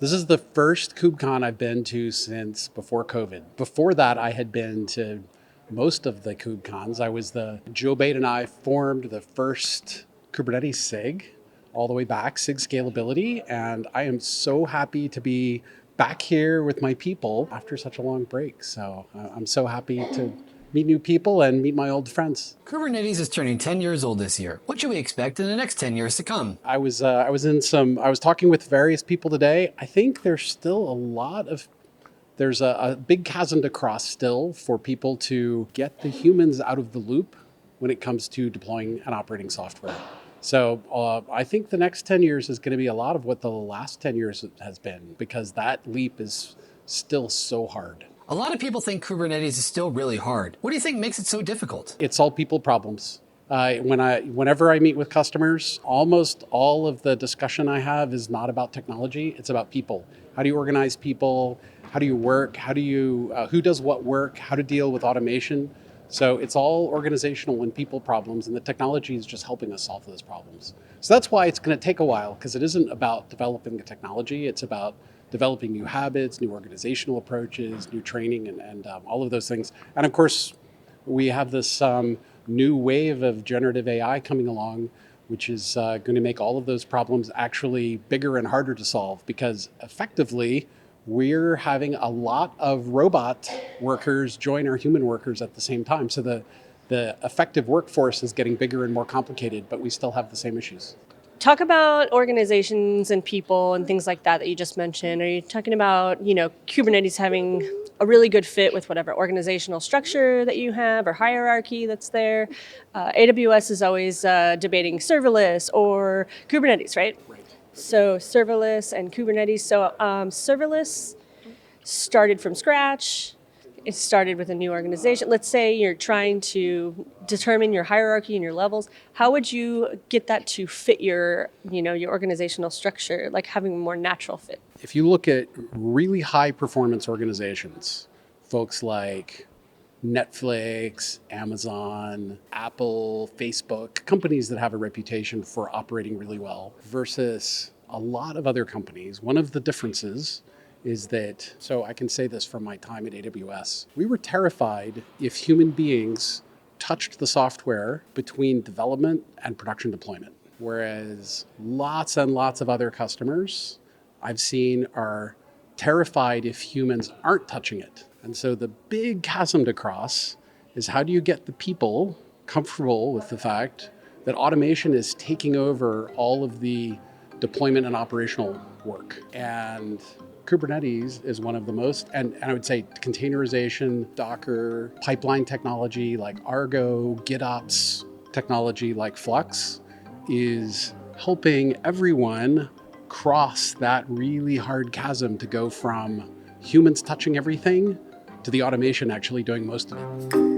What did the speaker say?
This is the first KubeCon I've been to since before COVID. Before that, I had been to most of the KubeCons. Joe Bate and I formed the first Kubernetes SIG all the way back, SIG Scalability, and I am so happy to be back here with my people after such a long break. So I'm so happy to meet new people and meet my old friends. Kubernetes is turning 10 years old this year. What should we expect in the next 10 years to come? I was talking with various people today. I think there's a big chasm to cross still for people to get the humans out of the loop when it comes to deploying and operating software. So I think the next 10 years is going to be a lot of what the last 10 years has been, because that leap is still so hard. A lot of people think Kubernetes is still really hard. What do you think makes it so difficult? It's all people problems. Whenever I meet with customers, almost all of the discussion I have is not about technology. It's about people. How do you organize people? How do you work? Who does what work? How to deal with automation? So it's all organizational and people problems, and the technology is just helping us solve those problems. So that's why it's going to take a while, because it isn't about developing the technology. It's about developing new habits, new organizational approaches, new training, and all of those things. And of course, we have this new wave of generative AI coming along, which is going to make all of those problems actually bigger and harder to solve, because effectively, we're having a lot of robot workers join our human workers at the same time. So the effective workforce is getting bigger and more complicated, but we still have the same issues. Talk about organizations and people and things like that you just mentioned. Are you talking about, Kubernetes having a really good fit with whatever organizational structure that you have or hierarchy that's there? AWS is always debating serverless or Kubernetes, right? Right. So serverless and Kubernetes. So serverless started from scratch. It started with a new organization. Let's say you're trying to determine your hierarchy and your levels. How would you get that to fit your organizational structure, like having a more natural fit? If you look at really high performance organizations, folks like Netflix, Amazon, Apple, Facebook, companies that have a reputation for operating really well, versus a lot of other companies, one of the differences is that, so I can say this from my time at AWS, we were terrified if human beings touched the software between development and production deployment. Whereas lots and lots of other customers I've seen are terrified if humans aren't touching it. And so the big chasm to cross is, how do you get the people comfortable with the fact that automation is taking over all of the deployment and operational work? And Kubernetes is one of the most, and I would say containerization, Docker, pipeline technology like Argo, GitOps technology like Flux is helping everyone cross that really hard chasm to go from humans touching everything to the automation actually doing most of it.